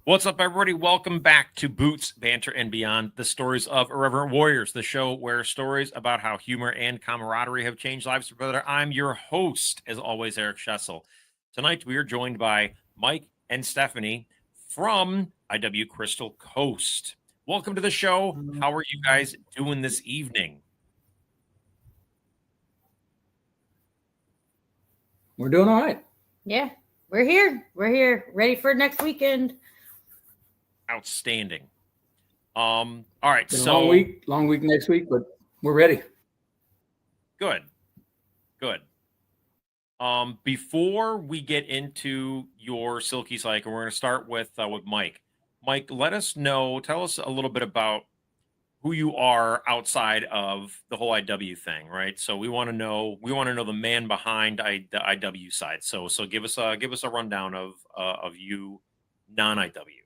What's up, everybody? Welcome back to Boots, Banter, and Beyond, the stories of Irreverent Warriors, the show where stories about how humor and camaraderie have changed lives for better. I'm your host, as always, Eric Schessel. Tonight, we are joined by Mike and Stephanie from IW Crystal Coast. Welcome to the show. How are you guys doing this evening? We're doing all right. Yeah, we're here. We're here, ready for next weekend. Outstanding. All right. Been a So long week next week, but we're ready. good. Before we get into your Silkies hike, and we're going to start with Mike. Mike, tell us a little bit about who you are outside of the whole IW thing, right? So we want to know the man behind the IW side. So give us a rundown of you non-IW.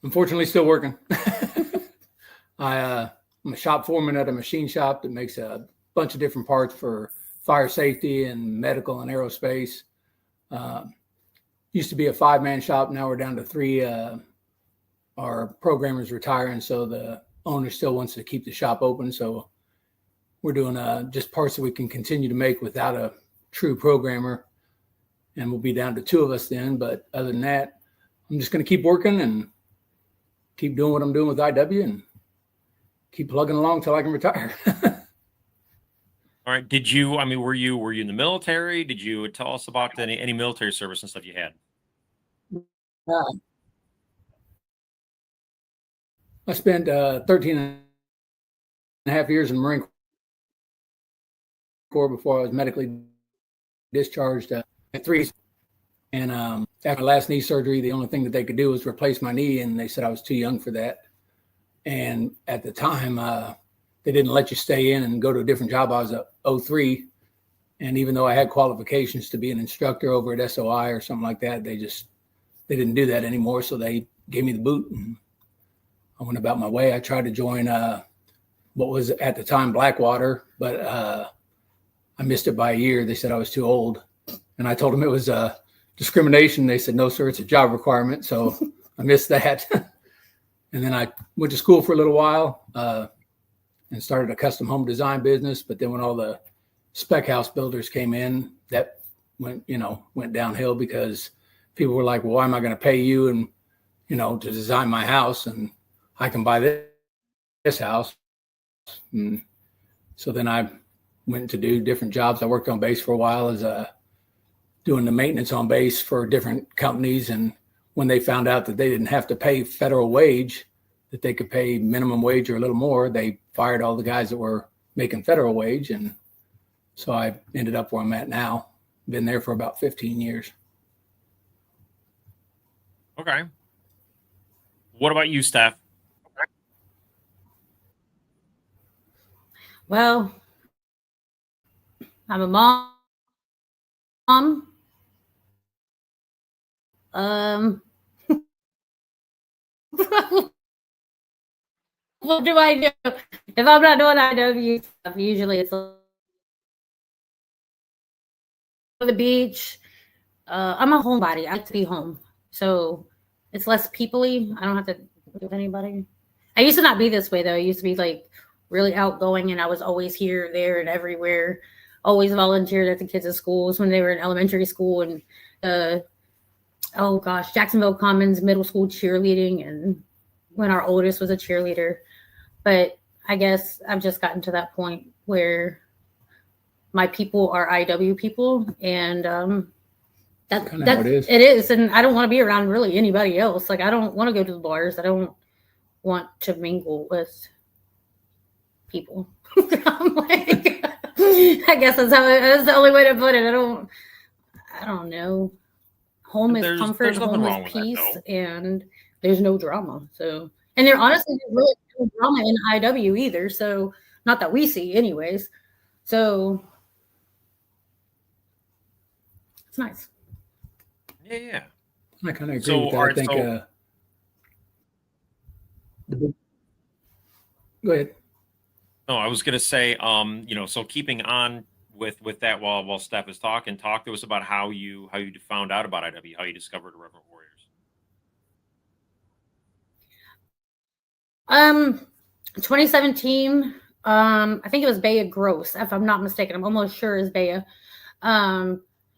Unfortunately, still working. I'm a shop foreman at a machine shop that makes a bunch of different parts for fire safety and medical and aerospace. Used to be a 5-man shop. Now we're down to 3. Our programmer's retiring, so the owner still wants to keep the shop open. So we're doing just parts that we can continue to make without a true programmer. And we'll be down to 2 of us then. But other than that, I'm just going to keep working and keep doing what I'm doing with IW and keep plugging along till I can retire. All right. Were you in the military? Did you tell us about any military service and stuff you had? I spent 13 and a half years in the Marine Corps before I was medically discharged at 3. And after my last knee surgery, the only thing that they could do was replace my knee, and they said I was too young for that. And at the time, they didn't let you stay in and go to a different job. I was a 03, and even though I had qualifications to be an instructor over at SOI or something like that, they didn't do that anymore. So they gave me the boot, and I went about my way. I tried to join what was at the time Blackwater, but I missed it by a year. They said I was too old, and I told them it was discrimination. They said, no, sir, it's a job requirement. So I missed that. And then I went to school for a little while and started a custom home design business. But then when all the spec house builders came in, that went downhill because people were like, well, why am I going to pay you and, to design my house, and I can buy this house. And so then I went to do different jobs. I worked on base for a while as doing the maintenance on base for different companies. And when they found out that they didn't have to pay federal wage, that they could pay minimum wage or a little more, they fired all the guys that were making federal wage. And so I ended up where I'm at now. Been there for about 15 years. Okay. What about you, Steph? Well, I'm a mom. What do I do if I'm not doing IW stuff? Usually it's on the beach. I'm a homebody. I like to be home, so it's less people-y. I don't have to deal with anybody. I used to not be this way though. I used to be like really outgoing, and I was always here, there, and everywhere. Always volunteered at the kids' schools when they were in elementary school, and Jacksonville Commons middle school cheerleading, and when our oldest was a cheerleader. But I guess I've just gotten to that point where my people are IW people, and that's how it is. It is, and I don't want to be around really anybody else. Like, I don't want to go to the bars. I don't want to mingle with people. I'm like, I guess that's the only way to put it. I don't know. Home is comfort, home is peace, and there's no drama. So, and there honestly there's really no drama in IW either. So, not that we see, anyways. So, it's nice. Yeah. I kind of agree with that. I think. Go ahead. No, I was going to say, so keeping on with that while Steph is talking. Talk to us about how you found out about IW, how you discovered Irreverent Warriors. 2017. I think it was Bea Gross, if I'm not mistaken. I'm almost sure it's Bea.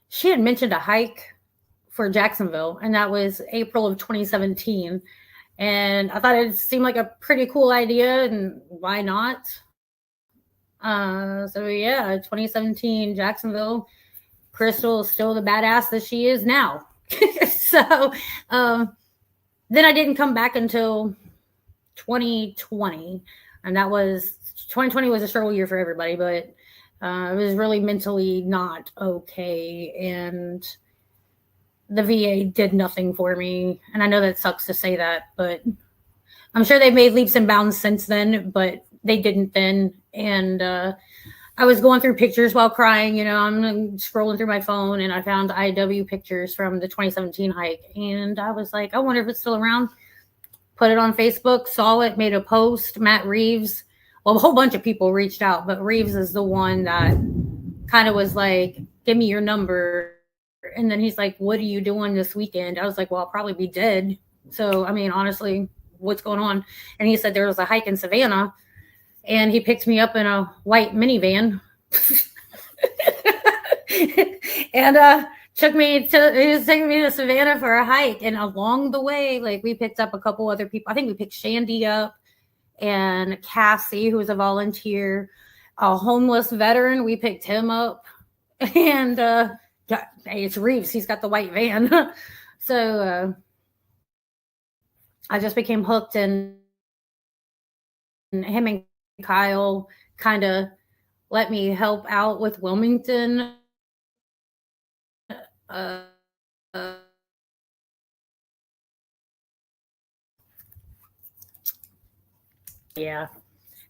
She had mentioned a hike for Jacksonville, and that was April of 2017. And I thought it seemed like a pretty cool idea, and why not? So yeah, 2017 Jacksonville. Crystal is still the badass that she is now. So then I didn't come back until 2020, and 2020 was a struggle year for everybody, but I was really mentally not okay, and the VA did nothing for me. And I know that sucks to say that, but I'm sure they've made leaps and bounds since then, but they didn't then. And I was going through pictures while crying. I'm scrolling through my phone, and I found IW pictures from the 2017 hike, and I was like, I wonder if it's still around. Put it on Facebook, saw it, made a post. Matt Reeves, well, a whole bunch of people reached out, but Reeves is the one that kind of was like, give me your number. And then he's like, what are you doing this weekend? I was like, well, I'll probably be dead. So, I mean, honestly, what's going on? And he said there was a hike in Savannah, and he picked me up in a white minivan and he was taking me to Savannah for a hike. And along the way, like, we picked up a couple other people. I think we picked Shandy up and Cassie, who was a volunteer, a homeless veteran. We picked him up, and hey, it's Reeves. He's got the white van. So I just became hooked, and him and Kyle kind of let me help out with Wilmington. Yeah,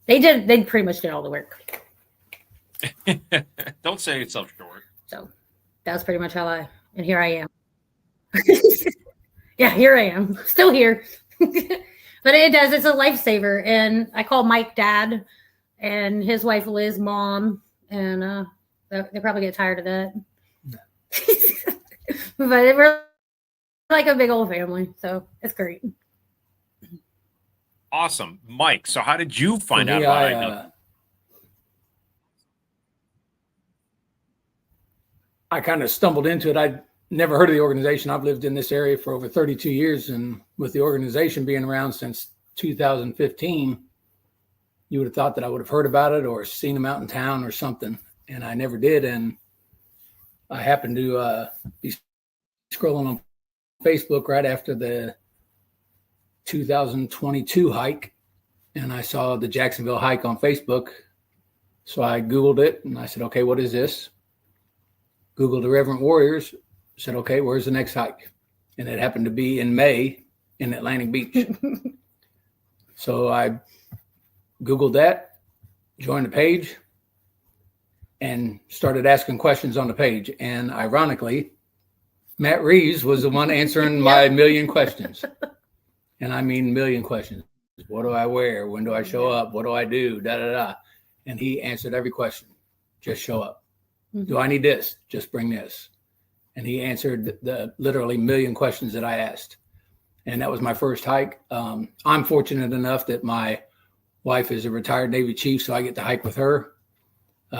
they pretty much did all the work. Don't say yourself short. So that was pretty much and here I am. Yeah, here I am, still here. But it's a lifesaver. And I call Mike dad, and his wife Liz mom, and they probably get tired of that. But we're like a big old family, so it's great. Awesome. Mike, so how did you find out about IW? I kind of stumbled into it. I'd never heard of the organization. I've lived in this area for over 32 years, and with the organization being around since 2015, you would have thought that I would have heard about it or seen them out in town or something, and I never did. And I happened to be scrolling on Facebook right after the 2022 hike, and I saw the Jacksonville hike on Facebook. So I Googled it, and I said, okay, what is this? Googled Irreverent Warriors, said, okay, where's the next hike? And it happened to be in May in Atlantic Beach. So I Googled that, joined the page, and started asking questions on the page. And ironically, Matt Reeves was the one answering my million questions. And I mean million questions. What do I wear? When do I show up? What do I do? Da, da, da. And he answered every question. Just show up. Mm-hmm. Do I need this? Just bring this. And he answered the literally million questions that I asked. And that was my first hike. I'm fortunate enough that my wife is a retired Navy chief, so I get to hike with her.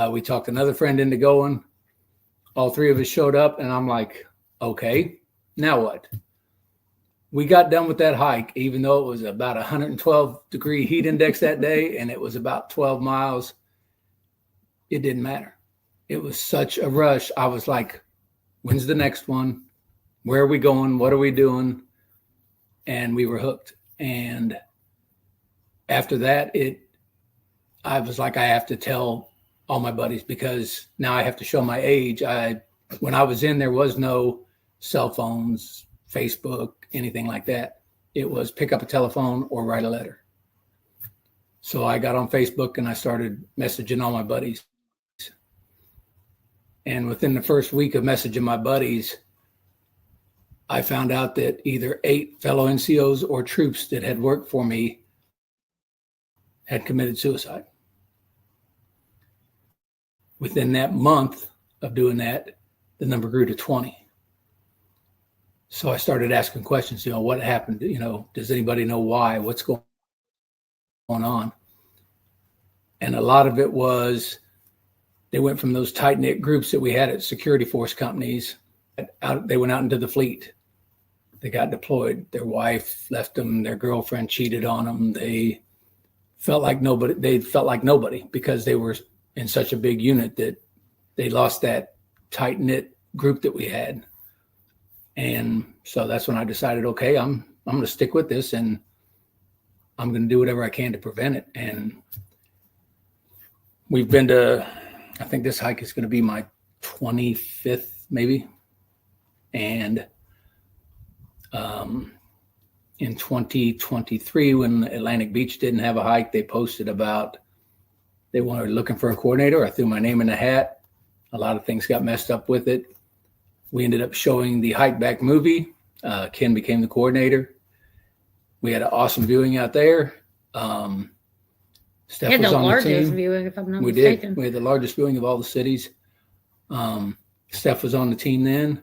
We talked another friend into going. All three of us showed up, and I'm like, okay, now what? We got done with that hike, even though it was about 112-degree heat index that day, and it was about 12 miles. It didn't matter. It was such a rush. I was like, when's the next one? Where are we going? What are we doing? And we were hooked. And after that, I was like, I have to tell all my buddies, because now I have to show my age. When I was in, there was no cell phones, Facebook, anything like that. It was pick up a telephone or write a letter. So I got on Facebook and I started messaging all my buddies. And within the first week of messaging my buddies, I found out that either 8 fellow NCOs or troops that had worked for me had committed suicide. within that month of doing that, the number grew to 20. So I started asking questions, what happened? Does anybody know why? What's going on? And a lot of it was they went from those tight-knit groups that we had at security force companies. They went out into the fleet. They got deployed. Their wife left them. Their girlfriend cheated on them. They felt like nobody. They felt like nobody because they were in such a big unit that they lost that tight-knit group that we had. And so that's when I decided, okay, I'm going to stick with this, and I'm going to do whatever I can to prevent it. And we've been to, I think this hike is going to be my 25th, maybe. And in 2023, when Atlantic Beach didn't have a hike, they posted about they were looking for a coordinator. I threw my name in the hat. A lot of things got messed up with it. We ended up showing the Hike Back movie. Ken became the coordinator. We had an awesome viewing out there. Steph was on the team. Viewing, if I'm not we mistaken. did. We had the largest viewing of all the cities. Steph was on the team then,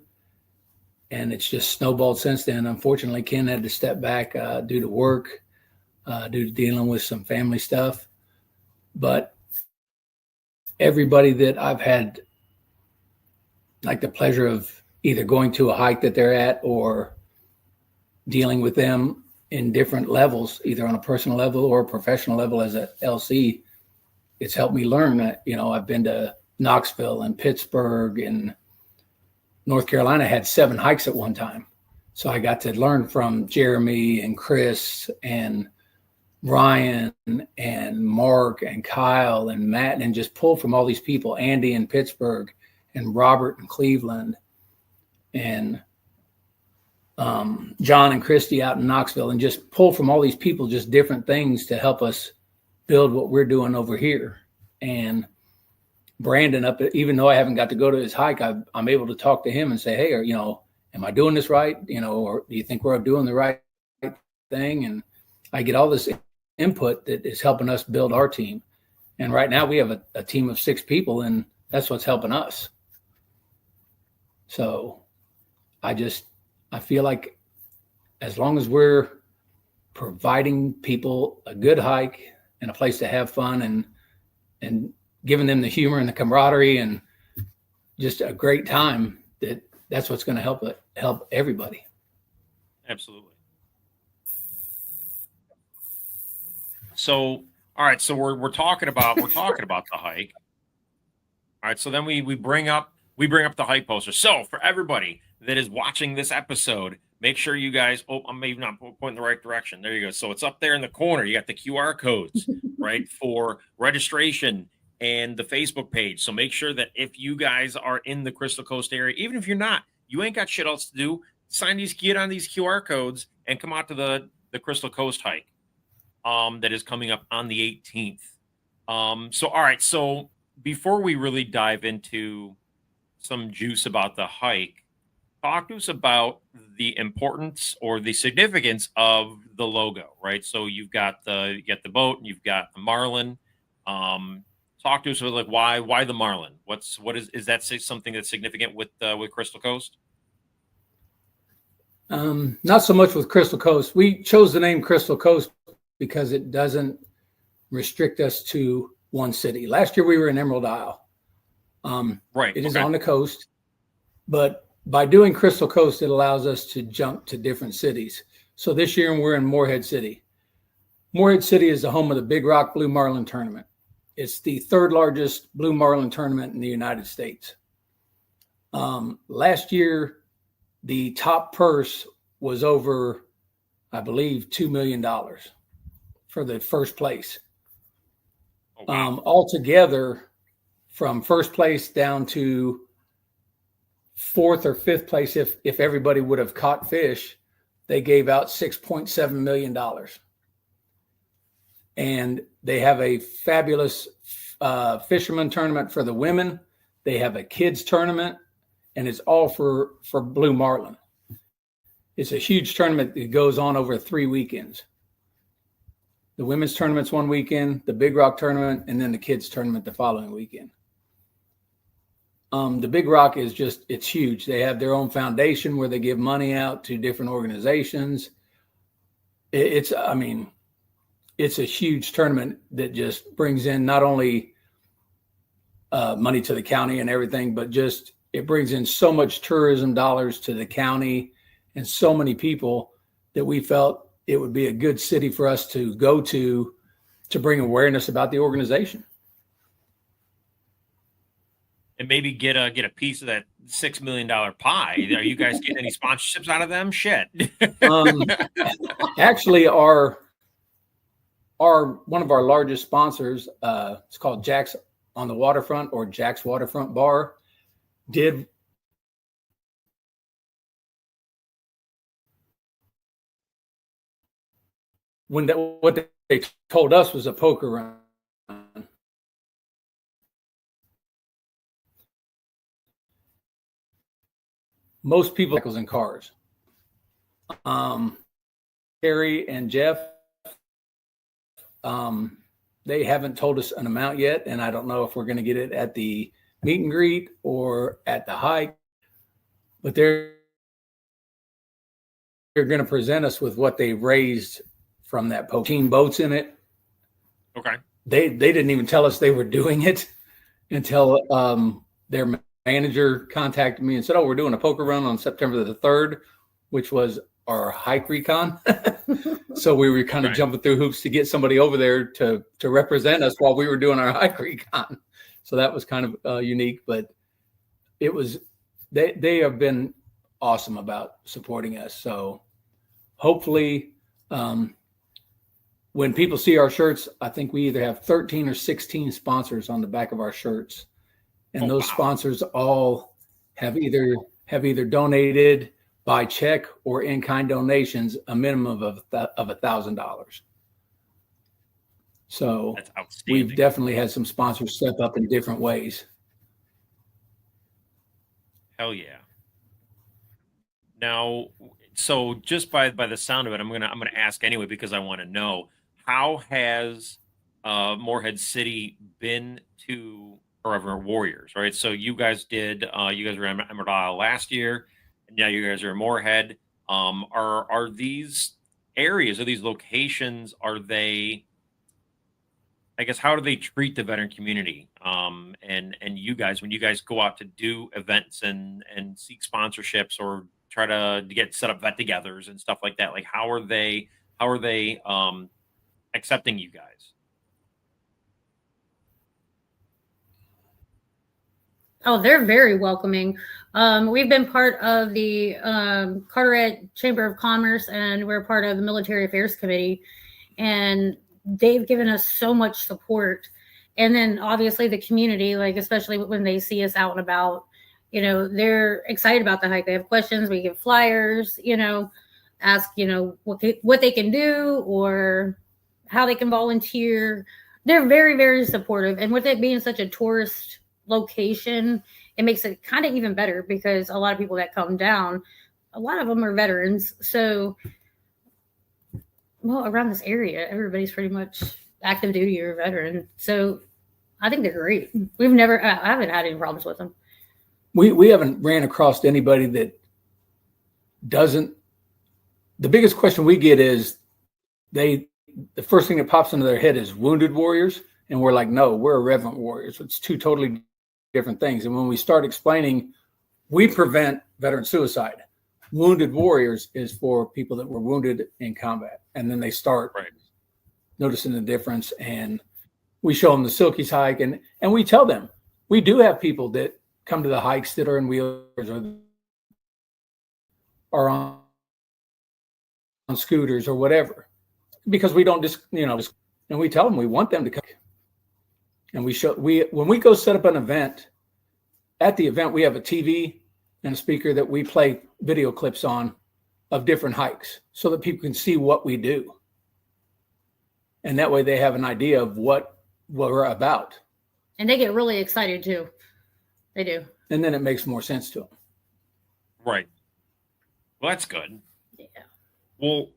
and it's just snowballed since then. Unfortunately, Ken had to step back due to work, due to dealing with some family stuff. But everybody that I've had like the pleasure of either going to a hike that they're at or dealing with them in different levels, either on a personal level or a professional level as a LC, it's helped me learn that, I've been to Knoxville and Pittsburgh and North Carolina had 7 hikes at one time. So I got to learn from Jeremy and Chris and Ryan and Mark and Kyle and Matt and just pull from all these people, Andy in Pittsburgh and Robert in Cleveland and John and Christy out in Knoxville, and just pull from all these people just different things to help us build what we're doing over here. And Brandon, even though I haven't got to go to his hike, I'm able to talk to him and say, hey, am I doing this right? Or do you think we're doing the right thing? And I get all this input that is helping us build our team. And right now we have a team of 6 people, and that's what's helping us. So I feel like as long as we're providing people a good hike and a place to have fun and giving them the humor and the camaraderie and just a great time, that's what's going to help everybody. Absolutely. So, all right. So we're talking about the hike. All right. So then we bring up the hike poster. So for everybody that is watching this episode, make sure you guys, I'm maybe not pointing the right direction. There you go. So it's up there in the corner. You got the QR codes, right, for registration and the Facebook page. So make sure that if you guys are in the Crystal Coast area, even if you're not, you ain't got shit else to do, get on these QR codes and come out to the Crystal Coast hike that is coming up on the 18th. So, all right. So before we really dive into some juice about the hike, talk to us about the importance or the significance of the logo, right? So you got the boat and you've got the Marlin. Talk to us about why the Marlin? Is that something that's significant with Crystal Coast? Not so much with Crystal Coast. We chose the name Crystal Coast because it doesn't restrict us to one city. Last year we were in Emerald Isle. Right. It is on the coast, but by doing Crystal Coast, it allows us to jump to different cities. So this year we're in Morehead City. Morehead City is the home of the Big Rock Blue Marlin Tournament. It's the 3rd largest Blue Marlin tournament in the United States. Last year, the top purse was over, I believe, $2 million for the first place. Oh, wow. Altogether, from first place down to 4th or 5th place, if everybody would have caught fish, they gave out $6.7 million. And they have a fabulous fisherman tournament for the women. They have a kids tournament, and it's all for Blue Marlin. It's a huge tournament that goes on over 3 weekends. The women's tournament's one weekend, the Big Rock tournament, and then the kids tournament the following weekend. The Big Rock is it's huge. They have their own foundation where they give money out to different organizations. It's a huge tournament that just brings in not only money to the county and everything, but just it brings in so much tourism dollars to the county and so many people that we felt it would be a good city for us to go to bring awareness about the organization. And maybe get a piece of that $6 million pie. Are you guys getting any sponsorships out of them? Shit. Actually, our one of our largest sponsors, it's called Jack's on the Waterfront or Jack's Waterfront Bar, did what they told us was a poker run. Most people in cars. Harry and Jeff, they haven't told us an amount yet, and I don't know if we're going to get it at the meet and greet or at the hike, but they're going to present us with what they raised from that poker. 14 boats in it. Okay. They didn't even tell us they were doing it until their manager contacted me and said, "Oh, we're doing a poker run on September the 3rd, which was our hike recon." So we were kind of jumping through hoops to get somebody over there to represent us while we were doing our hike recon. So that was kind of unique, but it was, they have been awesome about supporting us. So hopefully when people see our shirts, I think we either have 13 or 16 sponsors on the back of our shirts. And those sponsors all have either donated by check or in-kind donations, a minimum of $1,000. So we've definitely had some sponsors step up in different ways. Hell yeah. Now, so just by the sound of it, I'm gonna ask anyway because I want to know, how has Morehead City been to Irreverent Warriors, right? So you guys were in Emerald Isle last year, and now you guys are in Morehead. Are these areas, are these locations, are they, I guess, how do they treat the veteran community? And you guys, when you guys go out to do events and seek sponsorships or try to get set up get-togethers and stuff like that, like how are they accepting you guys? Oh, they're very welcoming. We've been part of the Carteret Chamber of Commerce, and we're part of the Military Affairs Committee, and they've given us so much support. And then obviously the community, like especially when they see us out and about, you know, they're excited about the hike. They have questions. We give flyers, you know, ask, you know, what they can do or how they can volunteer. They're very, very supportive. And with it being such a tourist location, it makes it kind of even better because a lot of people that come down, a lot of them are veterans. So, well, around this area, everybody's pretty much active duty or veteran. So I think they're great. I haven't had any problems with them. We haven't ran across anybody that doesn't. The biggest question we get is the first thing that pops into their head is wounded warriors. And we're like, no, we're Irreverent Warriors. It's two totally different things. And when we start explaining, we prevent veteran suicide. Wounded warriors is for people that were wounded in combat. And then they start noticing the difference. And we show them the Silkies hike. And we tell them, we do have people that come to the hikes that are in wheelchairs or are on scooters or whatever. Because we don't just, and we tell them we want them to come. And when we go set up an event, at the event, we have a TV and a speaker that we play video clips on of different hikes so that people can see what we do. And that way they have an idea of what we're about. And they get really excited too. They do. And then it makes more sense to them. Right. Well, that's good. Yeah. Well,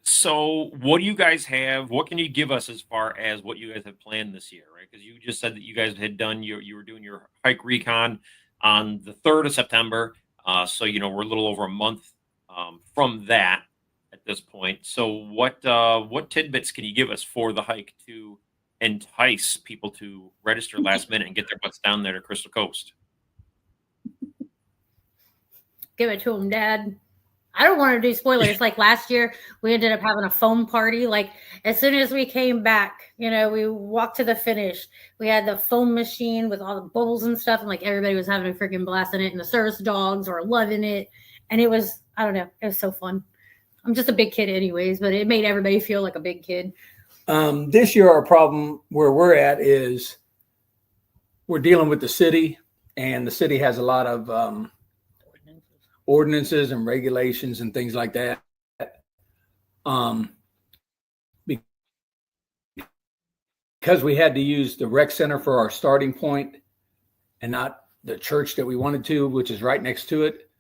so what do you guys have? What can you give us as far as what you guys have planned this year, right? Because you just said that you guys had done you were doing your hike recon. on the 3rd of September. So, we're a little over a month from that at this point. So what tidbits can you give us for the hike to entice people to register last minute and get their butts down there to Crystal Coast? Give it to them, Dad. I don't want to do spoilers. Like last year, we ended up having a foam party. Like as soon as we came back, we walked to the finish. We had the foam machine with all the bubbles and stuff, and like everybody was having a freaking blast in it. And the service dogs were loving it, and it was, I don't know, it was so fun. I'm just a big kid, anyways, but it made everybody feel like a big kid. This year, our problem where we're at is we're dealing with the city, and the city has a lot of ordinances and regulations and things like that. Because we had to use the rec center for our starting point and not the church that we wanted to, which is right next to it.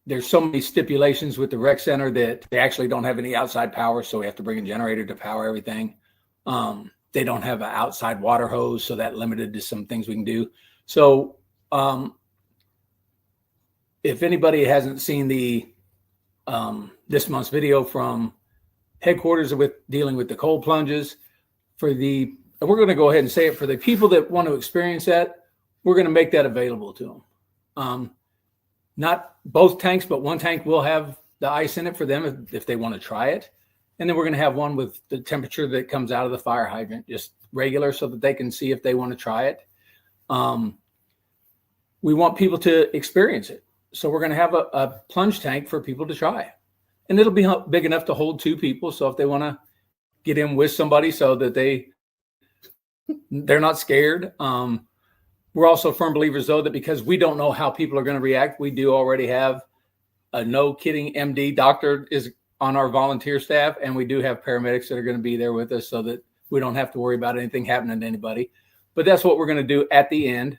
There's so many stipulations with the rec center that they actually don't have any outside power, so we have to bring a generator to power everything. They don't have an outside water hose, so that limited to some things we can do. So if anybody hasn't seen the this month's video from headquarters with dealing with the cold plunges, we're going to go ahead and say it, for the people that want to experience that, we're going to make that available to them. Not both tanks, but one tank will have the ice in it for them if they want to try it. And then we're going to have one with the temperature that comes out of the fire hydrant, just regular, so that they can see if they want to try it. We want people to experience it. So we're going to have a plunge tank for people to try. And it'll be big enough to hold 2 people. So if they want to get in with somebody so that they're not scared. We're also firm believers, though, that because we don't know how people are going to react, we do already have a no kidding MD doctor is on our volunteer staff, and we do have paramedics that are going to be there with us so that we don't have to worry about anything happening to anybody. But that's what we're going to do at the end.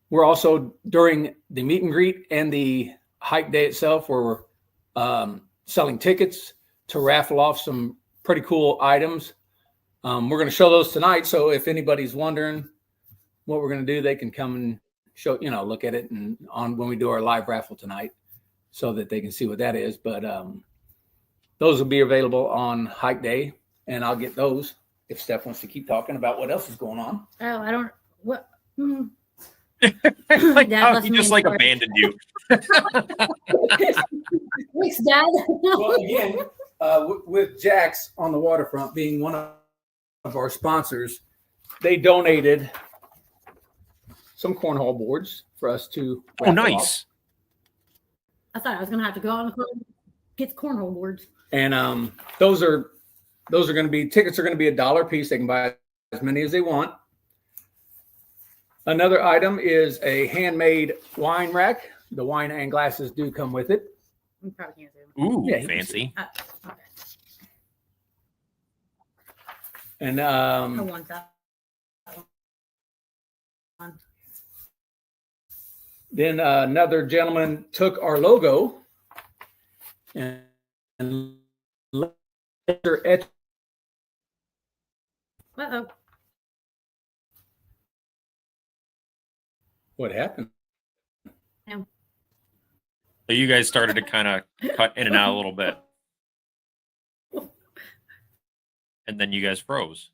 We're also, during the meet and greet and the hike day itself, we're selling tickets to raffle off some pretty cool items. We're going to show those tonight. So if anybody's wondering what we're going to do, they can come and show, look at it and when we do our live raffle tonight, so that they can see what that is. But those will be available on hike day, and I'll get those if Steph wants to keep talking about what else is going on. Oh, I don't, what? Like how he just abandoned you. Thanks, Dad. Well, again, with Jack's on the waterfront being one of our sponsors, they donated some cornhole boards for us to. Oh, nice. I thought I was going to have to go on and get the cornhole boards. And those are going to be, tickets are going to be $1 a piece. They can buy as many as they want. Another item is a handmade wine rack. The wine and glasses do come with it. You probably can't see them. Ooh, Yeah, fancy. Okay. And I want that one. then another gentleman took our logo and laser etched. Uh-oh. What happened? So you guys started to kind of cut in and out a little bit. And then you guys froze.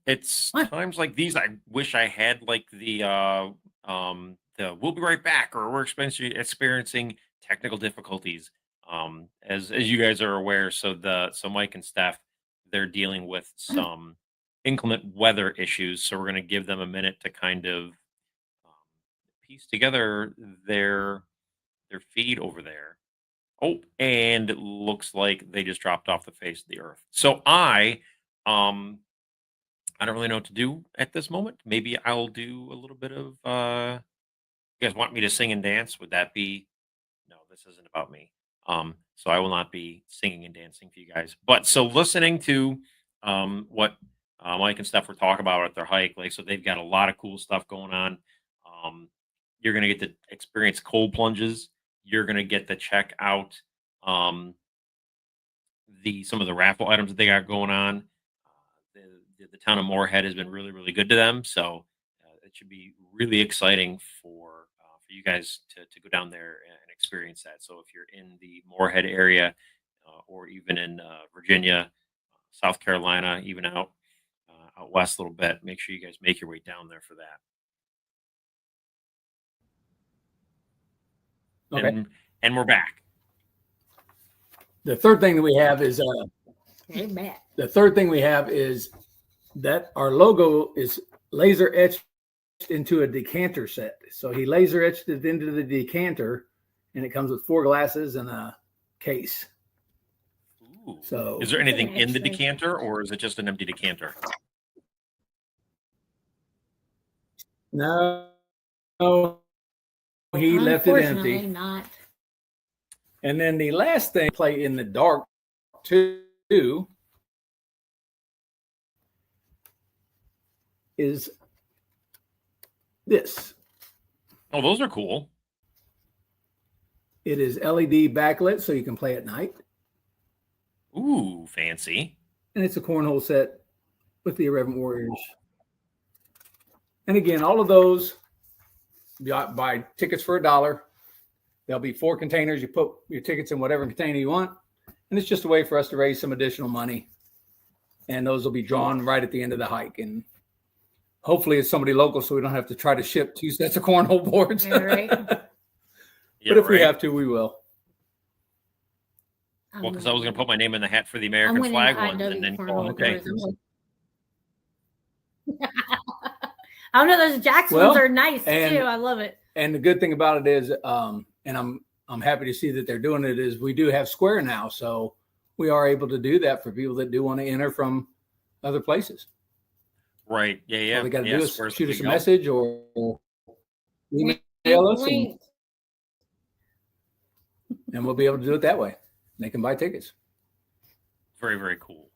It's What? times like these I wish I had like the we'll be right back, or we're experiencing technical difficulties. As you guys are aware, so Mike and Steph, they're dealing with some inclement weather issues, so we're going to give them a minute to kind of piece together their feed over there. Oh, and it looks like they just dropped off the face of the earth. So I don't really know what to do at this moment. Maybe I'll do a little bit of you guys want me to sing and dance? Would that be? No, this isn't about me. So I will not be singing and dancing for you guys. But so listening to what Mike and Steph were talking about at their hike, like, so they've got a lot of cool stuff going on. You're going to get to experience cold plunges. You're going to get to check out some of the raffle items that they got going on. The town of Moorhead has been really, really good to them, so it should be really exciting for you guys to go down there and experience that. So if you're in the Moorhead area, or even in Virginia, South Carolina, even out west a little bit, make sure you guys make your way down there for that. Okay. And we're back. The third thing that we have is Hey, Matt. the third thing we have is that our logo is laser etched into a decanter set. So he laser etched it into the decanter, and it comes with 4 glasses and a case. Ooh. So Is there anything in the Actually- decanter, or is it just an empty decanter? no, he left it Unfortunately, empty. not. And then the last thing, play in the dark too, is this. Oh, those are cool. It is LED backlit, so you can play at night. Ooh, fancy. And it's a cornhole set with the Irreverent Warriors. And again, all of those, you buy tickets for $1. There'll be 4 containers. You put your tickets in whatever container you want. And it's just a way for us to raise some additional money. And those will be drawn right at the end of the hike. And hopefully it's somebody local, so we don't have to try to ship 2 sets of cornhole boards. Yeah, right. But if we have to, we will. Well, because I was going to put my name in the hat for the I'm American winning flag the one, IW and then cornhole call it a day. boards. I don't know. Those Jack's Well, ones are nice and- too. I love it. And the good thing about it is, and I'm happy to see that they're doing it, is we do have Square now. So we are able to do that for people that do want to enter from other places. Right. Yeah, yeah. All they got to yeah, do is Square's shoot the us a big help. message or email us, Wink. and we'll be able to do it that way. They can buy tickets. Very, very cool.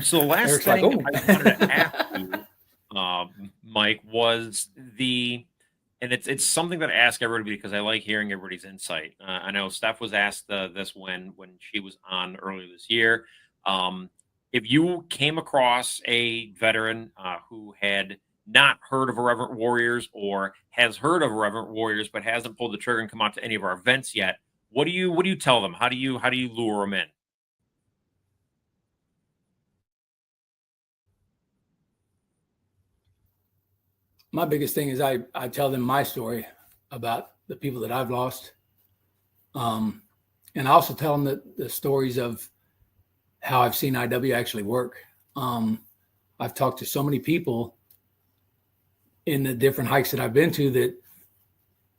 So the last Eric's like, thing "Oh." I wanted to ask you, Mike, was and it's something that I ask everybody because I like hearing everybody's insight. I know Steph was asked this when she was on earlier this year. If you came across a veteran who had not heard of Irreverent Warriors or has heard of Irreverent Warriors but hasn't pulled the trigger and come out to any of our events yet, what do you tell them? How do you lure them in? My biggest thing is I tell them my story about the people that I've lost. And I also tell them that the stories of how I've seen IW actually work. I've talked to so many people in the different hikes that I've been to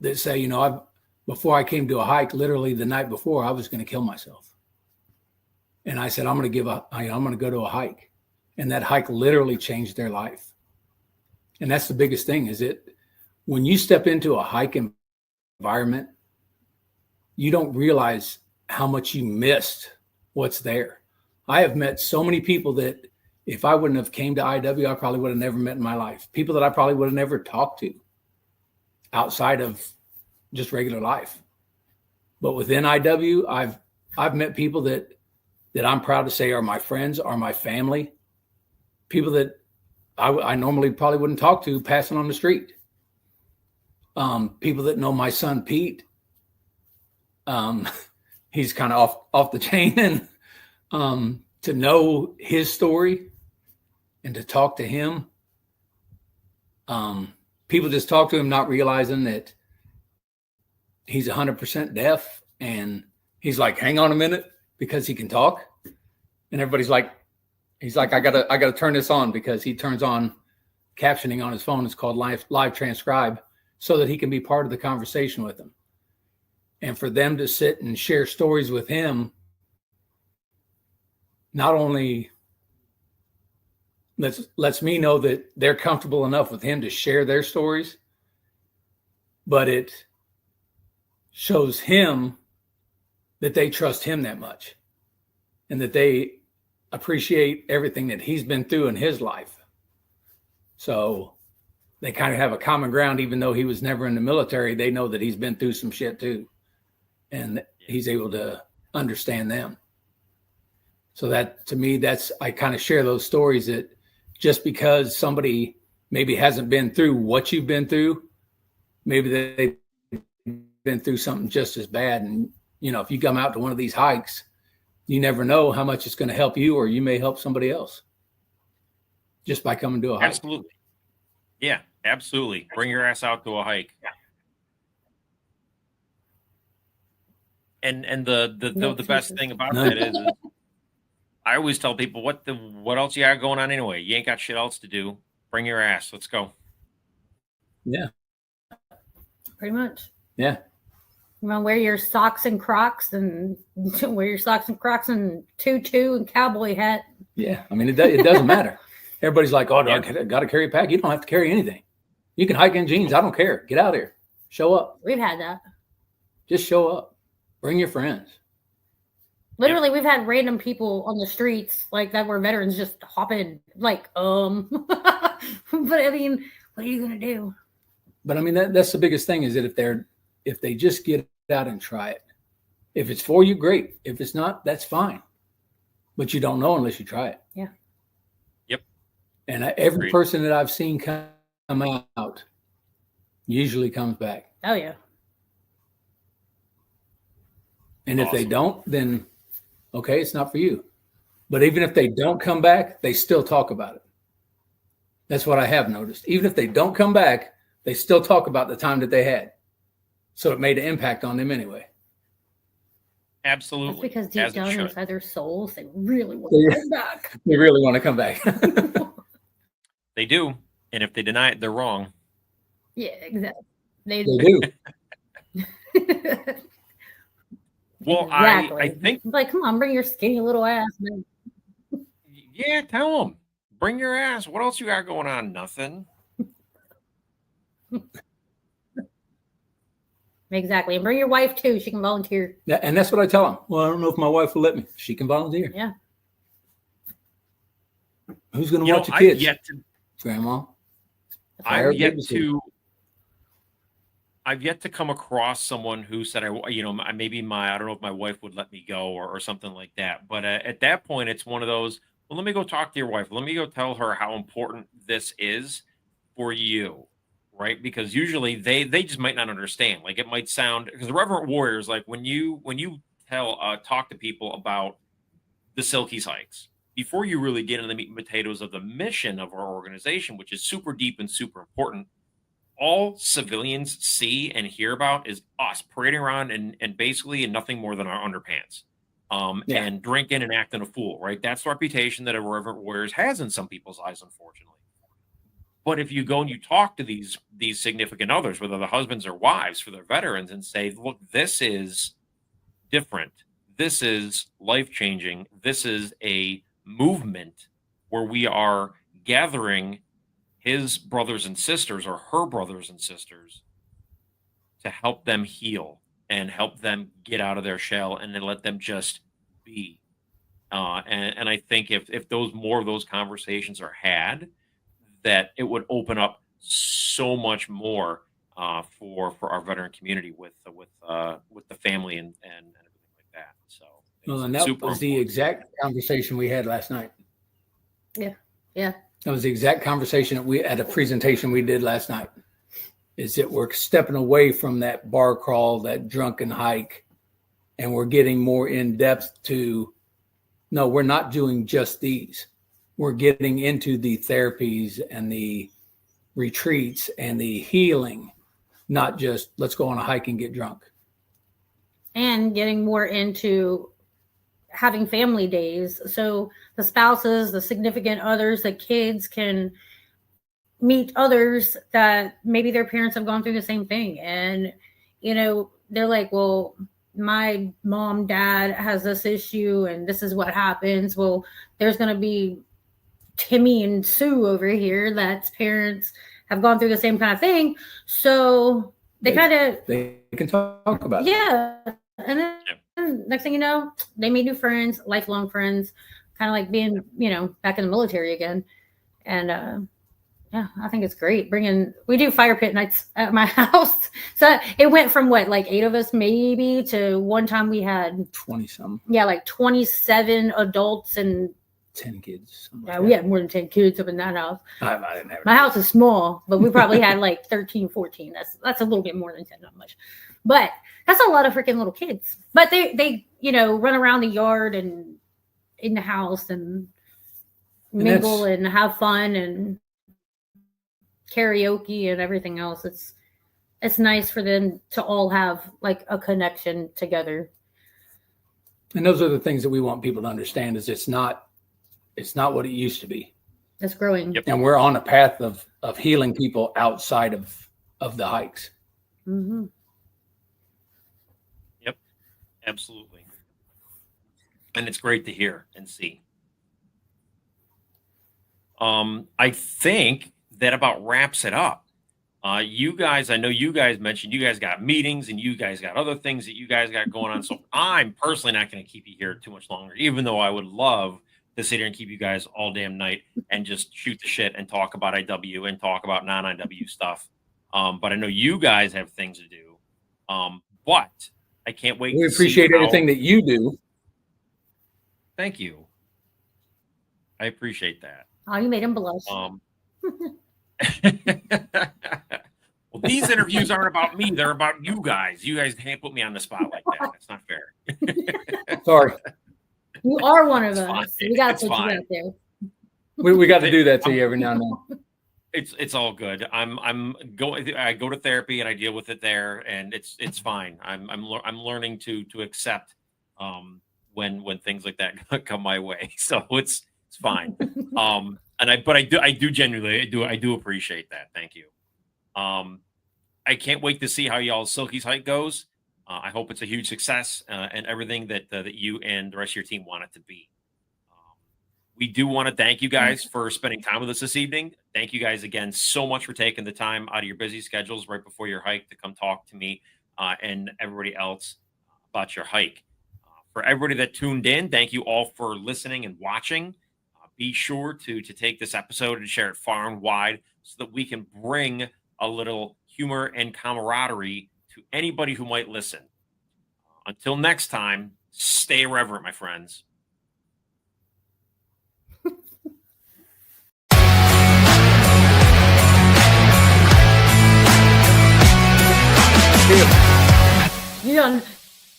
that say, you know, before I came to a hike, literally the night before, I was going to kill myself. And I said, I'm going to go to a hike. And that hike literally changed their life. And that's the biggest thing, is when you step into a hike environment, you don't realize how much you missed what's there. I have met so many people that if I wouldn't have came to IW, I probably would have never met in my life. People that I probably would have never talked to outside of just regular life. But within IW, I've met people that I'm proud to say are my friends, are my family, people that I normally probably wouldn't talk to passing on the street. People that know my son, Pete. He's kind of off the chain, and to know his story and to talk to him. People just talk to him, not realizing that he's 100% deaf, and he's like, hang on a minute, because he can talk. And everybody's like, he's like, I gotta turn this on, because he turns on captioning on his phone. It's called live transcribe, so that he can be part of the conversation with them. And for them to sit and share stories with him, not only lets me know that they're comfortable enough with him to share their stories, but it shows him that they trust him that much and that they appreciate everything that he's been through in his life. So they kind of have a common ground, even though he was never in the military. They know that he's been through some shit too. And he's able to understand them. So that, to me, I kind of share those stories that just because somebody maybe hasn't been through what you've been through, maybe they've been through something just as bad. And, if you come out to one of these hikes, you never know how much it's going to help you, or you may help somebody else just by coming to a hike. Absolutely. Yeah, absolutely. Bring your ass out to a hike. And the best thing about that is I always tell people, what else you got going on anyway? You ain't got shit else to do. Bring your ass. Let's go. Yeah. Pretty much. Yeah. You want to wear your socks and Crocs and tutu and cowboy hat. Yeah. I mean, it doesn't matter. Everybody's like, oh, I got to carry a pack. You don't have to carry anything. You can hike in jeans. I don't care. Get out here. Show up. We've had that. Just show up. Bring your friends. Literally, we've had random people on the streets like that were veterans just hop in like, but I mean, what are you going to do? But I mean, that's the biggest thing is that if they just get out and try it, if it's for you, great. If it's not, that's fine. But you don't know unless you try it. Yeah. Yep. And every person that I've seen come out usually comes back. Oh, yeah. And if they don't, then okay, it's not for you. But even if they don't come back, they still talk about it. That's what I have noticed. Even if they don't come back, they still talk about the time that they had. So it made an impact on them anyway. Absolutely. That's because deep down inside their souls, they really want to come back. They really want to come back. They do. And if they deny it, they're wrong. Yeah, exactly. They do. Well, exactly. I think, like, come on, bring your skinny little ass, man. Yeah, tell them. Bring your ass. What else you got going on? Nothing. Exactly. And bring your wife too. She can volunteer. Yeah, and that's what I tell them. Well, I don't know if my wife will let me. She can volunteer. Yeah. Who's going to watch the kids? Grandma. I've yet to come across someone who said, I don't know if my wife would let me go or something like that. But at that point, it's one of those, well, let me go talk to your wife. Let me go tell her how important this is for you. Right. Because usually they just might not understand. Like it might sound, because Irreverent Warriors, like when you talk to people about the Silkies hikes, before you really get into the meat and potatoes of the mission of our organization, which is super deep and super important, all civilians see and hear about is us parading around and basically in nothing more than our underpants, and drinking and acting a fool. Right. That's the reputation that Irreverent Warriors has in some people's eyes, unfortunately. But if you go and you talk to these significant others, whether the husbands or wives for their veterans, and say, look, this is different. This is life-changing. This is a movement where we are gathering his brothers and sisters or her brothers and sisters to help them heal and help them get out of their shell and then let them just be. And I think if more of those conversations are had, that it would open up so much more for our veteran community with the family and everything like that. So, and that was the exact conversation we had last night. Yeah, yeah. That was the exact conversation that we at a presentation we did last night. Is that we're stepping away from that bar crawl, that drunken hike, and we're getting more in depth to. No, we're not doing just these. We're getting into the therapies and the retreats and the healing, not just let's go on a hike and get drunk. And getting more into having family days. So the spouses, the significant others, the kids can meet others that maybe their parents have gone through the same thing. And, they're like, well, my mom, dad has this issue and this is what happens. Well, there's going to be Timmy and Sue over here that's parents have gone through the same kind of thing. So they can talk about it. Yeah. And then next thing you know, they meet new friends, lifelong friends, kind of like being, back in the military again. And Yeah, I think it's great. We do fire pit nights at my house. So it went from like 8 of us maybe to one time we had 20 some. Yeah, like 27 adults and 10 kids. Yeah, we had more than 10 kids up in that house. I didn't have My house is small, but we probably had like 13, 14. That's a little bit more than 10, not much. But that's a lot of freaking little kids. But they run around the yard and in the house and mingle and have fun and karaoke and everything else. It's nice for them to all have like a connection together. And those are the things that we want people to understand is it's not what it used to be. It's growing. Yep. And we're on a path of healing people outside of the hikes. Mm-hmm. Yep, absolutely. And it's great to hear and see. I think that about wraps it up. You guys, I know you guys mentioned you guys got meetings and you guys got other things that you guys got going on. So I'm personally not going to keep you here too much longer, even though I would love to sit here and keep you guys all damn night and just shoot the shit and talk about IW and talk about non-IW stuff. But I know you guys have things to do. But I can't wait. We appreciate everything that you do. Thank you. I appreciate that. Oh, you made him blush. Well, these interviews aren't about me. They're about you guys. You guys can't put me on the spot like that. That's not fair. Sorry. You are one of It's us. fine. We got It's to put fine. you out there. We got to do that to you every now and then. It's all good. I go to therapy and I deal with it there, and it's fine. I'm learning to accept when things like that come my way. So it's fine. And I do genuinely I do appreciate that. Thank you. I can't wait to see how y'all's Silkies hike goes. I hope it's a huge success and everything that you and the rest of your team want it to be. We do want to thank you guys for spending time with us this evening. Thank you guys again so much for taking the time out of your busy schedules right before your hike to come talk to me and everybody else about your hike. For everybody that tuned in, thank you all for listening and watching. Be sure to take this episode and share it far and wide so that we can bring a little humor and camaraderie to anybody who might listen. Until next time, stay irreverent, my friends. You done